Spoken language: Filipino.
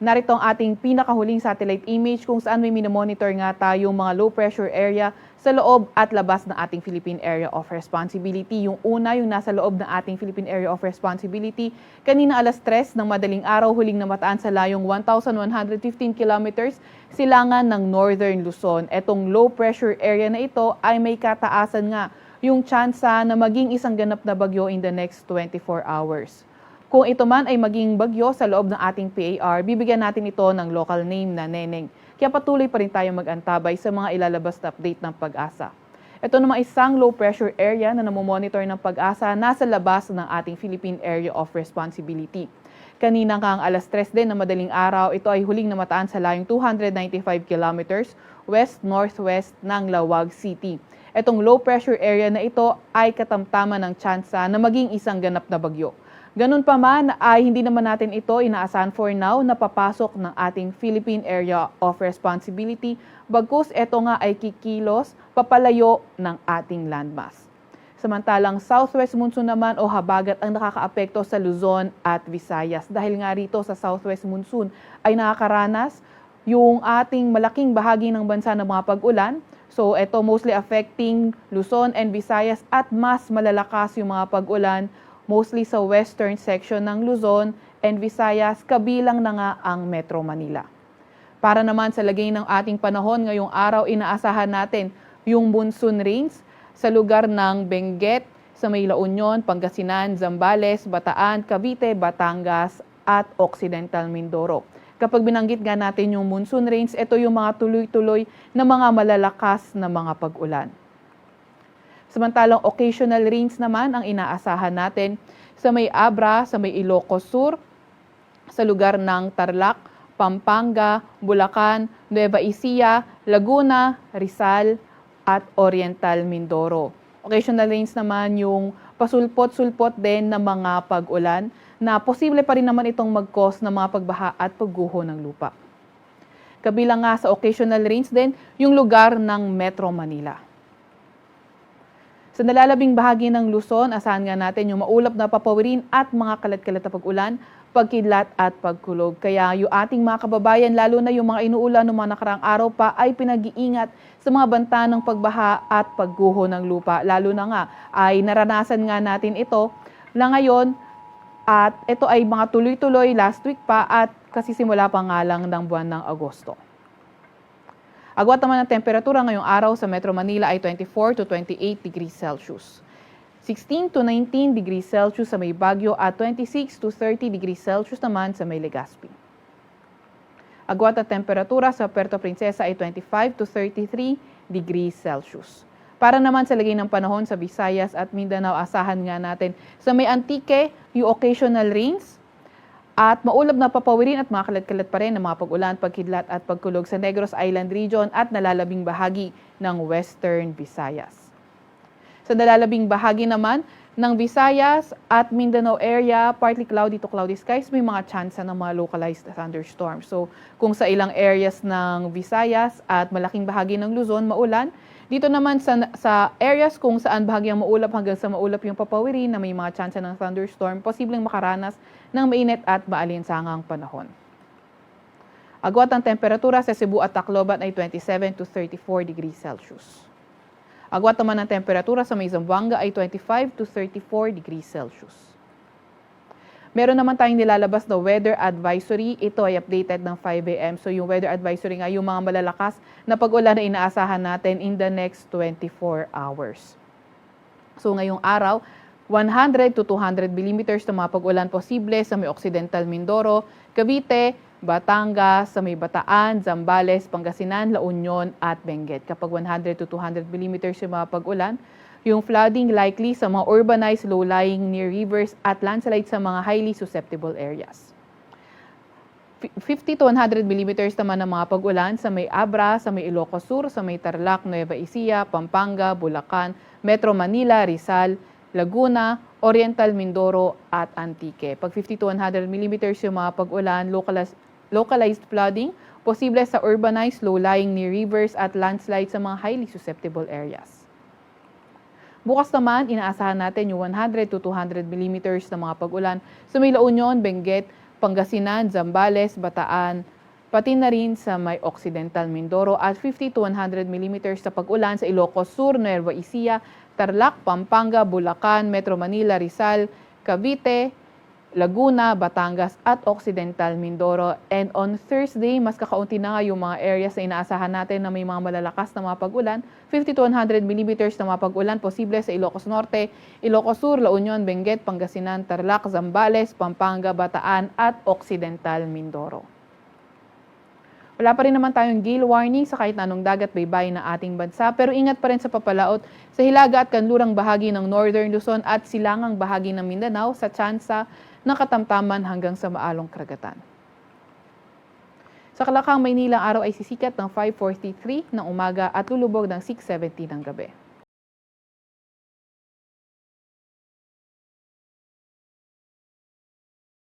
Narito ang ating pinakahuling satellite image kung saan may minomonitor nga tayong mga low pressure area sa loob at labas ng ating Philippine Area of Responsibility. Yung una, yung nasa loob ng ating Philippine Area of Responsibility, kanina alas 3 ng madaling araw, huling namataan sa layong 1,115 kilometers silangan ng Northern Luzon. Etong low pressure area na ito ay may kataasan nga yung tsansa na maging isang ganap na bagyo in the next 24 hours. Kung ito man ay maging bagyo sa loob ng ating PAR, bibigyan natin ito ng local name na Neneng. Kaya patuloy pa rin tayo mag-antabay sa mga ilalabas na update ng Pag-asa. Ito naman isang low pressure area na namomonitor ng Pag-asa nasa labas ng ating Philippine Area of Responsibility. Kanina kang alas 3 din na madaling araw, ito ay huling namataan sa layong 295 kilometers west-northwest ng Lawag City. Itong low pressure area na ito ay katamtaman ng tsansa na maging isang ganap na bagyo. Ganun pa man ay hindi naman natin ito inaasahan for now na papasok ng ating Philippine Area of Responsibility bagkus ito nga ay kikilos papalayo ng ating landmass. Samantalang southwest monsoon naman o habagat ang nakakaapekto sa Luzon at Visayas. Dahil nga rito sa southwest monsoon ay nakakaranas yung ating malaking bahagi ng bansa ng mga pag-ulan. So ito mostly affecting Luzon and Visayas at mas malalakas yung mga pag-ulan mostly sa western section ng Luzon and Visayas, kabilang na nga ang Metro Manila. Para naman sa lagay ng ating panahon ngayong araw, inaasahan natin yung monsoon rains sa lugar ng Benguet, sa may La Union, Pangasinan, Zambales, Bataan, Cavite, Batangas at Occidental Mindoro. Kapag binanggit nga natin yung monsoon rains, ito yung mga tuloy-tuloy na mga malalakas na mga pag-ulan. Samantalang occasional rains naman ang inaasahan natin sa may Abra, sa may Ilocos Sur, sa lugar ng Tarlac, Pampanga, Bulacan, Nueva Ecija, Laguna, Rizal at Oriental Mindoro. Occasional rains naman yung pasulpot-sulpot din ng mga pag-ulan na posible pa rin naman itong mag-cause ng mga pagbaha at pagguho ng lupa. Kabilang nga sa occasional rains din yung lugar ng Metro Manila. Sa nalalabing bahagi ng Luzon, asahan nga natin yung maulap na papawirin at mga kalat-kalat na pag-ulan, pagkidlat at pagkulog. Kaya yung ating mga kababayan, lalo na yung mga inuulan ng mga nakaraang araw pa, ay pinag-iingat sa mga banta ng pagbaha at pagguho ng lupa. Lalo na nga ay naranasan nga natin ito na ngayon at ito ay mga tuloy-tuloy last week pa at kasi simula pa nga lang ng buwan ng Agosto. Agwat naman ang temperatura ngayong araw sa Metro Manila ay 24 to 28 degrees Celsius. 16 to 19 degrees Celsius sa may Baguio at 26 to 30 degrees Celsius naman sa may Legazpi. Agwat ang temperatura sa Puerto Princesa ay 25 to 33 degrees Celsius. Para naman sa lagay ng panahon sa Visayas at Mindanao, asahan nga natin sa may Antique yung occasional rains, at maulap na papawirin at mga kalat-kalat pa rin ng mga pag-ulan, pagkidlat at pagkulog sa Negros Island Region at nalalabing bahagi ng Western Visayas. Sa nalalabing bahagi naman ng Visayas at Mindanao area, partly cloudy to cloudy skies, may mga tsansa ng mga localized thunderstorms. So kung sa ilang areas ng Visayas at malaking bahagi ng Luzon, maulan, dito naman sa areas kung saan bahagyang maulap hanggang sa maulap yung papawirin na may mga tsansa ng thunderstorm, posibleng makaranas ng mainit at maalinsangang panahon. Agwat ang temperatura sa Cebu at Tacloban ay 27 to 34 degrees Celsius. Agwat naman ang temperatura sa may Zamboanga ay 25 to 34 degrees Celsius. Meron naman tayong nilalabas na weather advisory. Ito ay updated ng 5 a.m. So yung weather advisory nga yung mga malalakas na pag-ulan na inaasahan natin in the next 24 hours. So ngayong araw, 100 to 200 millimeters na mga pag-ulan posible sa may Occidental Mindoro, Cavite, Batangas, sa may Bataan, Zambales, Pangasinan, La Union at Benguet. Kapag 100 to 200 millimeters yung mga pag-ulan, yung flooding likely sa mga urbanized low-lying near rivers at landslide sa mga highly susceptible areas. 50 to 100 millimeters naman ng mga pag-ulan sa may Abra, sa may Ilocos Sur, sa may Tarlac, Nueva Ecija, Pampanga, Bulacan, Metro Manila, Rizal, Laguna, Oriental Mindoro at Antique. Pag 50 to 100 millimeters yung mga pag-ulan, localized flooding, posible sa urbanized low-lying near rivers at landslide sa mga highly susceptible areas. Bukas naman, inaasahan natin yung 100 to 200 millimeters na mga pag-ulan sa may La Union, Benguet, Pangasinan, Zambales, Bataan, pati na rin sa may Occidental Mindoro at 50 to 100 millimeters sa pag-ulan sa Ilocos Sur, Nueva Ecija, Tarlac, Pampanga, Bulacan, Metro Manila, Rizal, Cavite, Laguna, Batangas at Occidental Mindoro. And on Thursday, mas kakaunti na nga yung mga areas na inaasahan natin na may mga malalakas na mga pag-ulan. 50 to 100 millimeters na mga pag-ulan posible sa Ilocos Norte, Ilocos Sur, La Union, Benguet, Pangasinan, Tarlac, Zambales, Pampanga, Bataan at Occidental Mindoro. Wala pa rin naman tayong gale warning sa kahit na anong dagat baybayin ng ating bansa, pero ingat pa rin sa papalaot sa hilaga at kanlurang bahagi ng Northern Luzon at silangang bahagi ng Mindanao sa tsansa ng katamtaman hanggang sa maalong karagatan. Sa Kalakang, Maynila, araw ay sisikat ng 5:43 ng umaga at lulubog ng 6:70 ng gabi.